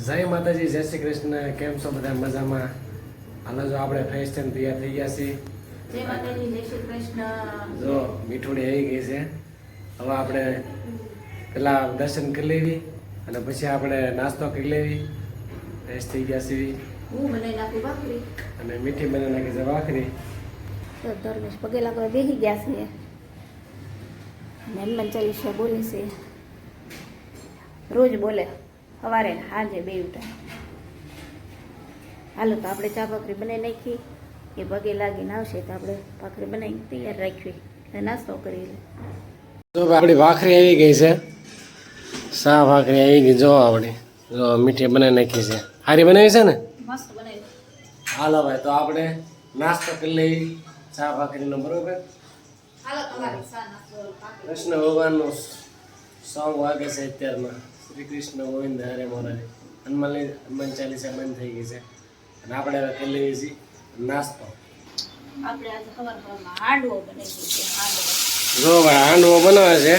જય માતાજી, જય શ્રી કૃષ્ણ. કેમ છો બધા? મજામાં? હાલો જો આપણે ફ્રેશ થઈને તૈયાર થઈ ગયા છીએ. જય માતાજી, જય શ્રી કૃષ્ણ. જો મીઠુડી આવી ગઈ છે. હવે આપણે પેલા દર્શન કરી લેવી અને પછી આપણે નાસ્તો કરી લેવી. ફ્રેશ થઈ ગયા છીએ હું બનાવી નાખું ભાખરી અને મીઠી બનાવી નાખી છે ભાખરી. તો ધર્મેશ પગે લાગવા બેસી ગયા છે. હનુમાન ચાલીસા બોલે છે, રોજ બોલે સવારે સાંજે બે ઉઠા. હાલો તો આપણે ચા ભાખરી બનાવી નાખી. એ પગે લાગીને આવશે તો આપણે ભાખરી બનાવી તૈયાર રાખવી એટલે નાસ્તો કરી લે. જો આપણી ભાખરી આવી ગઈ છે. સા ભાખરી આવી ગઈ. જો આપણી જો મીઠી બનાવી નાખી છે. સારી બનાવી છે ને? મસ્ત બનાવી. હાલો ભાઈ, તો આપણે નાસ્તો કરી લઈએ ચા ભાખરીનો. બરોબર? હાલો તમારે ચા નાસ્તો કૃષ્ણ ભગવાનનો સોંગ વાગે છે અત્યારમાં. શ્રી કૃષ્ણ ગોવિંદ હરે મોરારી. હનુમાન ચાલીસા બંધ થઈ ગઈ છે અને આપણે હવે કરી લઈએ છીએ નાસ્તો. આપણે આજે સવારમાં હાંડવો બનાવી છે. હાંડવો જો ભાઈ, હાંડવો બનાવે છે.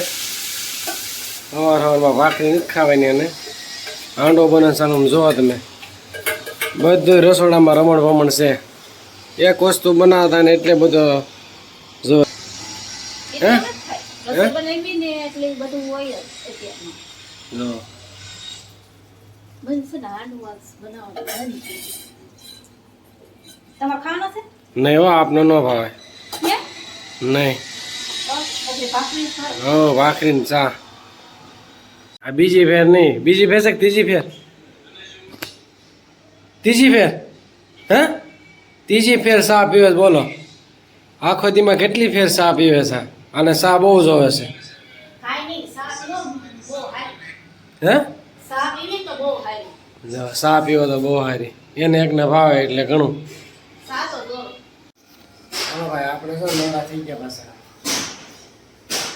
સવારમાં ભાખરી નથી ખાવાની અને હાંડવો બનાવે. ચાલો જોવો તમે, બધું રસોડામાં રમણ ભમણ છે. એક વસ્તુ બનાવતા ને એટલે બધો જો એટલે ન થાય. રસોઈ બનાવી ને એટલે બધું હોય જ અત્યારમાં. જો બનશે ને હાંડવો બનાવવાનું બંધ થઈ ગયું. તમારે ખાવાનો છે? નહીં હો, આપને ન ભાવે. કેમ? નહીં. એટલે ભાખરી ખાય. હો, ભાખરી ને ચા. આ બીજી ફેર નહીં. બીજી ફેર છે કે ત્રીજી ફેર? ત્રીજી ફેર. હે? ત્રીજી ફેર ચા પીવે છે. બોલો, આખો દીમાં કેટલી ફેર ચા પીવે છે અને ચા બહુ જોવે છે. ખાય નહીં, સા પીવો બહુ હારી. હે? સા પીવી તો બહુ હારી. જો ચા પીવો તો બહુ સારી. એને એકને ભાવે એટલે ઘણું. સા તો દો. હા ભાઈ, આપણે શું નવરા થઈ ગયા પાછા.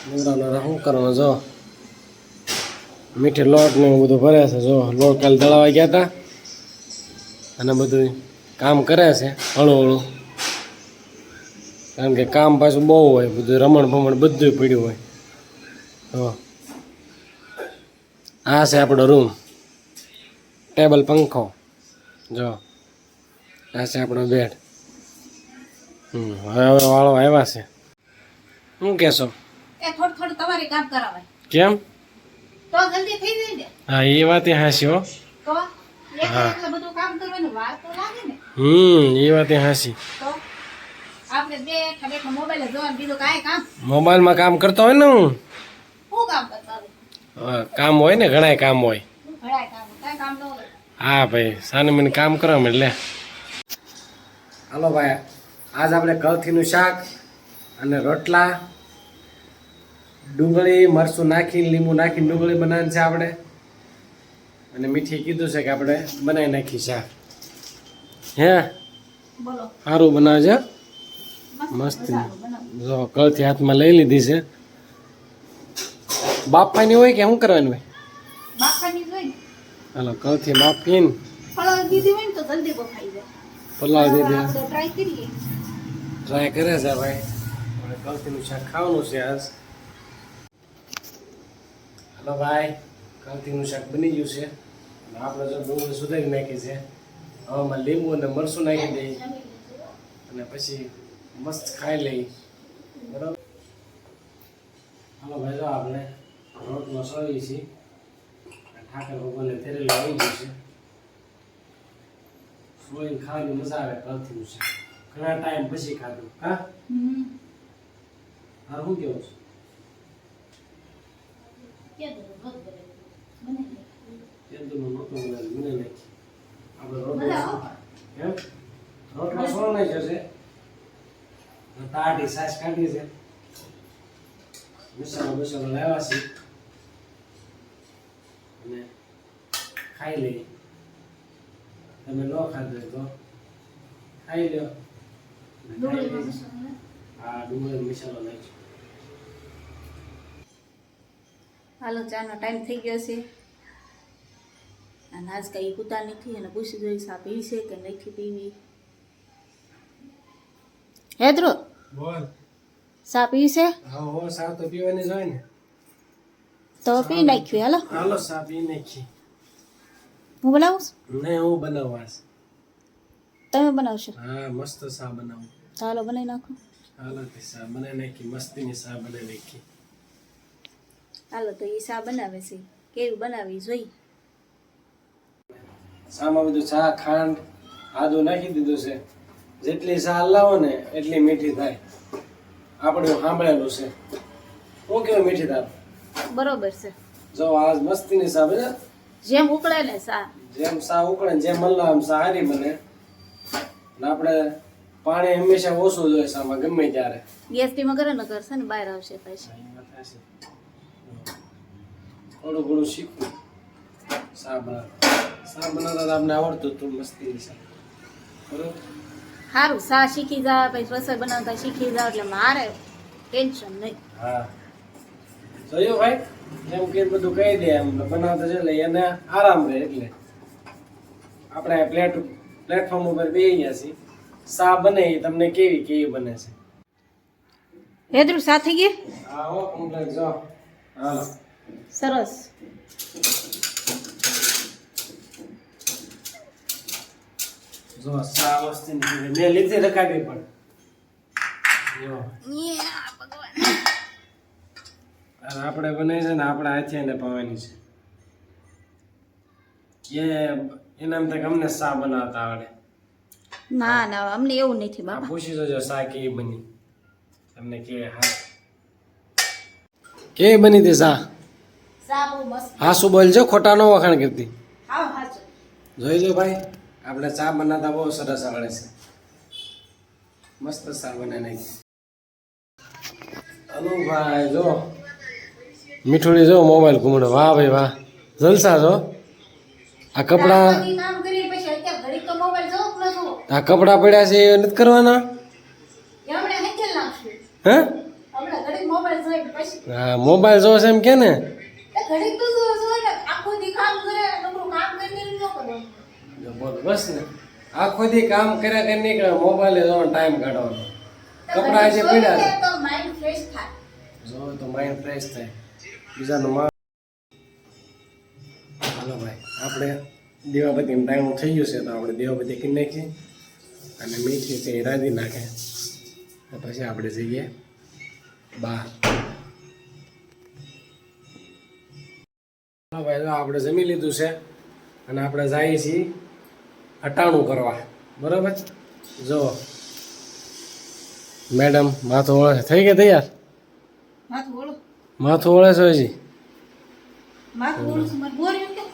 નવરા શું કરવાનું? જો મીઠી લોટ ને એવું બધું ભરે છે. જો લોટ કાલે દળાવા ગયા હતા અને બધું કામ કરે છે હળું હળું. કારણ કે કામ પાછું બહુ હોય, બધું રમણ ભમણ બધું પડ્યું હોય. તો આ છે આપણો રૂમ, ટેબલ, પંખો. જો આ છે આપણો બેડ. હવે વાળો આવ્યા છે. શું કહેશો? એ થોડું થોડું તમારે કામ કરાવાય કેમ? તો જલ્દી થઈ જાય ને. હા, એ વાત હાસી હો. તો એટલે બધું કામ કરવાનું વાર તો લાગે ને. એ વાત હાસી. તો આપણે બેઠા બેઠા મોબાઈલ જોવાનું, બીજું કાંઈ કામ. મોબાઈલમાં કામ કરતો હોય ને હું. શું કામ કરતા હોય? કામ હોય ને, ઘણાય કામ હોય. ઘણાય કામ, કાંઈ કામ ન હોય. હા ભાઈ, સાને મને કામ કરવા એટલે. હાલો ભાઈ, આજ આપણે કળથીનું શાક અને રોટલા, ડુંગળી મરચું નાખીને લીંબુ નાખીને ડુંગળી બનાવવાની છે આપણે. અને મીઠી કીધું છે કે આપણે બનાવી નાખી શાક. હે બોલો. સારું બનાવજો. મસ્ત. મસાલો બનાવો. જો કળથી હાથમાં લઈ લીધી છે. બાફવાની હોય કે શું કરવાની હોય? બાફાની જોઈ ને. હાલો, કળથી બાફીને ફળો દીધી હોય ને તો જલ્દી બફાઈ જાય. પલાવ દીધી. આપણે ટ્રાય કરીએ. ટ્રાય કરે છે ભાઈ. આપણે કળથીનું શાક ખાવાનું છે આજ. હાલો ભાઈ, કળથીનું શાક બની ગયું છે અને આપણે જો ડુંગળી સુધારી નાખી છે. હવામાં લીંબુ અને મરચું નાખી દઈએ અને પછી મસ્ત ખાઈ લઈએ. બરાબર? હાલો ભાઈ, જો આપણે રોટલો સળીએ છીએ. ઠાકર ભગવાનને તેરેલું આવી ગયું છે. સોઈને ખાવાની મજા આવે કળથીનું શાક. ઘણા ટાઈમ પછી ખાધું. હા, હા, શું કેવું છે? તેંદુરનું નહોતું બનાવ્યું, મને નાખી. આપણે રોટલો એમ રોટલો સોળ નાખ્યો છે. તાટી સાસ કાઢી છે. મસાલો લાવ્યા છે અને ખાઈ લઈએ. તમે ન ખાધો હોય તો ખાઈ લો. હા, ડુંગળી મસાલો નાખ્યો. હાલો, ચાનો ટાઈમ થઈ ગયો છે અને આજ કઈ કૂતા નથી અને પૂછી જોઈ સા પીવી છે કે નથી પીવી. હેદ્રો બોલ. સા પીવી છે હા હો, સા તો પીવાની જ હોય ને. તો પી નાખ્યું. હાલો હાલો, સા પી નાખી. હું બનાવું છું? નહીં હું બનાવવા છે. તમે બનાવશો? હા મસ્ત સા બનાવું. ચાલો બનાવી નાખો. હાલો તે સા બનાવી નાખી, મસ્તીની સા બનાવી નાખી. હાલો તો એ શા બનાવે છે, કેવી બનાવી જોઈ. સામાં બધું ચા ખાંડ આદુ નાખી દીધું છે. જેટલી સા લાવો ને એટલી મીઠી થાય. આપણે સાંભળેલું છે. હું કેવું મીઠી થાય? બરોબર છે. જો આજ મસ્તીની સા બને. જેમ ઉકળે ને શા, જેમ સા ઉકળે ને જેમ મલ્લા એમ સા હારી બને. અને આપણે પાણી હંમેશા ઓછું જોઈએ સામાં ગમે ત્યારે. ગેસ ધીમો કરે ને કરશે ને બહાર આવશે પછી. થોડું ઘણું શીખવું સા બનાવતા તો આપણે આવડતું હતું મસ્તીની સા. બરોબર. સારું શા શીખી જા પછી રસોઈ બનાવતા શીખી જાવ એટલે મારે ટેન્શન નહીં. હા જોયું ભાઈ એમ કે બધું કહી દે એમ બનાવતા છે એટલે એને આરામ રહે. એટલે આપણે પ્લેટફોર્મ ઉપર બેસી ગયા છીએ. સા બને એ તમને કેવી બને છે. હેદરું શા થઈ ગઈ? હા હો કમ્પ્લીટ જો. હાલો સરસ. જો સા વસ્તીની મેં લીધી રખાવી પણ જો અને આપણે બને છે ને આપણા હાથે એને પાવાની છે. એનામ તક અમને સા બનાવતા આવડે. ના ના અમને એવું નથી આ બાપા. પૂછી જોજો સા કેવી બની તમને કે. હા કેવી બની હતી સા? શા બહુ મસ્ત. હા શું બોલજો, ખોટા નો વખાણ કરતી. હા હાચું. જોઈ લો ભાઈ આપણે ચા બનાવતા બહુ સરસ આવડે છે. મસ્ત ચા બનાવી નાખી. અનુભાઈ જો મીઠુડી જો મોબાઈલ ઘૂમડો. વાહ ભાઈ વાહ જલસા જો. આ કપડા કામ કરી પછી અત્યારે ઘડી તો મોબાઈલ જોવો કે ન જોવો? આ કપડા પડ્યા છે એ નથી કરવાના. એમણે હેંચેલ નાખશું. હે હમણાં ઘડી મોબાઈલ જોઈ પછી હા મોબાઈલ જો છે એમ કે ને. એ ઘડી તો જો ને આખો દી કામ કરે નકરું કામ કરીને ન કરો. બોલો બસ ને આખો દી કામ કર્યા કરી નીકળે મોબાઈલ જોવાનો ટાઈમ કાઢવાનો. કપડા આજે પડ્યા છે તો માઇન્ડ ફ્રેશ થાય. જો તો માઇન્ડ ફ્રેશ થાય. બીજાનું હાલો ભાઈ આપણે દીવાબત્તીનો ટાઈમ થઈ ગયો છે તો આપણે દીવાબત્તી કરી નાખીએ અને મીઠી છે એ રાંધી નાખે પછી આપણે જઈએ બહાર. હાલો ભાઈ જો આપણે જમી લીધું છે અને આપણે જઈએ છીએ અટાણું કરવા. બરાબર જો મેડમ માથું ઓળે છે. થઈ ગયા તૈયાર? માથું ઓળો. માથું ઓળે છે હજી? માથું ઓળો છે માર બોર્યું કે?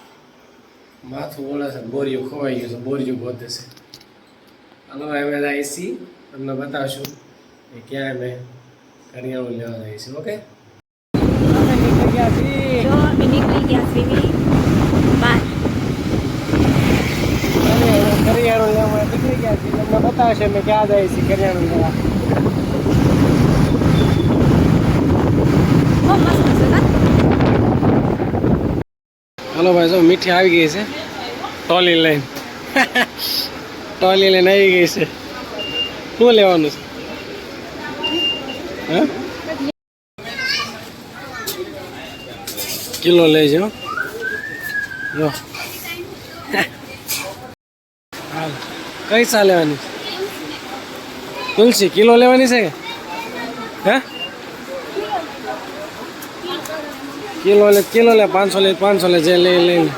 માથું ઓળે છે, બોરિયું ખોવાઈ ગયું છે, બોરિયું ગોતે છે. હાલો અમે જઈએ છીએ તમને બતાવશું કે ક્યાં અમે કરિયાણું લેવા જઈએ છીએ. ઓકે અમે નીકળી ગયા છીએ. જો અમે નીકળી ગયા છીએ બહાર. અમે કરિયાણું લેવા નીકળી ગયા છીએ. તમને બતાવશે અમે ક્યાં જઈએ છીએ કરિયાણું લેવા. બહુ મસ્ત છે ના? હાલો ભાઈ જો મીઠી આવી ગઈ છે ટોલી લઈને. ટોલી લઈને આવી ગઈ છે. શું લેવાનું છે? હા કિલો લઈ જાઓ. જો હાલ કઈ ચા લેવાની? તુલસી કિલો લેવાની છે કે? હે કિલો લે 500 લે 500 લે જે લઈ લઈને.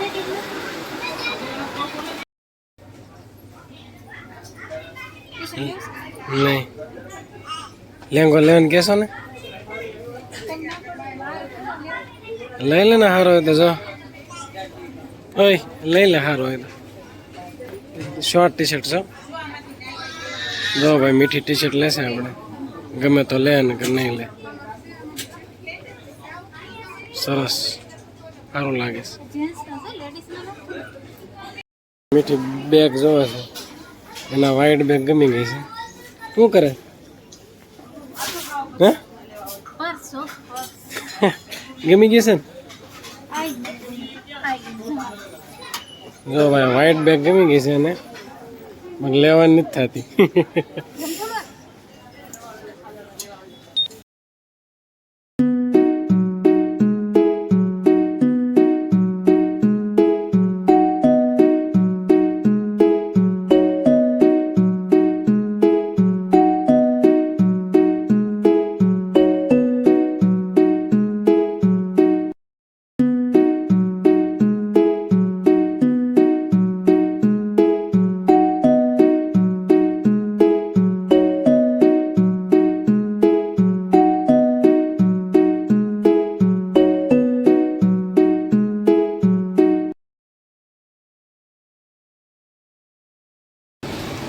નહીં લેંગો લેવાનું કહેશો ને? લઈ લે ને સારો હોય તો. જો ઓય લઈ લે સારો હોય તો. શોર્ટ ટી શર્ટ છો. જો ભાઈ મીઠી ટી શર્ટ લેશે આપણે ગમે તો લે ને કે નહીં લે. સરસ સારું લાગે છે. મીઠી બેગ જોવે છે એના વ્હાઈટ બેગ ગમી ગઈ છે. શું કરે? હે ગમી ગઈ છે ને? જો ભાઈ વ્હાઈટ બેગ ગમી ગઈ છે એને લેવાની નથી થતી.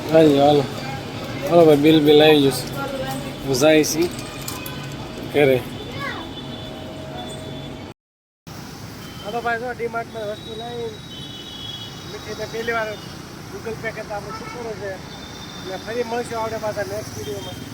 હાલો હાલો ભાઈ બિલ બિલ આવી જશે જાય છે ઘરે હાલો ભાઈ જો ડીમાર્ટમાં વસ્તુ લઈ મીઠીને પહેલી વાર ગૂગલ પે કરતા આપણે શું કરવું છે એટલે ફરી મળશું આપણે પાછા નેક્સ્ટ વિડીયોમાં